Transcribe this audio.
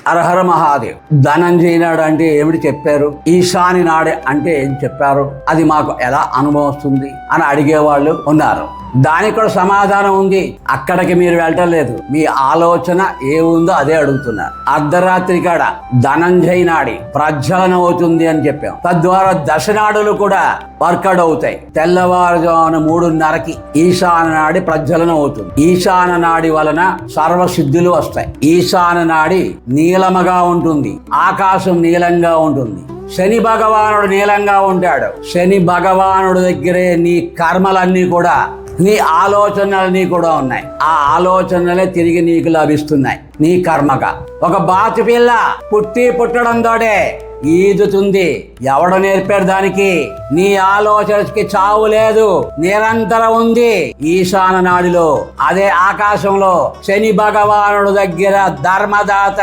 హరహర మహాదేవ్. ధనంజయ నాడు అంటే ఏమిటి చెప్పారు, ఈశాని నాడు అంటే ఏం చెప్పారు, అది మాకు ఎలా అనుభవం వస్తుంది అని అడిగేవాళ్ళు ఉన్నారు. దానికి కూడా సమాధానం ఉంది. అక్కడికి మీరు వెళ్ళలేదు, మీ ఆలోచన ఏముందో అదే అడుగుతున్నారు. అర్ధరాత్రి కాడ ధనంజయ నాడి ప్రజ్వలనం అవుతుంది అని చెప్పాం. తద్వారా దశనాడులు కూడా వర్కౌట్ అవుతాయి. తెల్లవారుజామున 3:30కి ఈశాన నాడి ప్రజ్వలనం అవుతుంది. ఈశాన నాడి వలన సర్వసిద్ధులు వస్తాయి. ఈశాన నాడి నీలముగా ఉంటుంది, ఆకాశం నీలంగా ఉంటుంది. శని భగవానుడు నీలంగా ఉంటాడు. శని భగవానుడు దగ్గరే నీ కర్మలన్నీ కూడా, నీ ఆలోచనలన్నీ కూడా ఉన్నాయి. ఆ ఆలోచనలే తిరిగి నీకు లభిస్తున్నాయి నీ కర్మగా. ఒక బాతు పిల్ల పుట్టడంతోటే ఈదుతుంది. ఎవడు నేర్పాడు దానికి? నీ ఆలోచనకి చావు లేదు, నిరంతరం ఉంది ఈశాన నాడిలో. అదే ఆకాశంలో శని భగవానుడు దగ్గర ధర్మదాత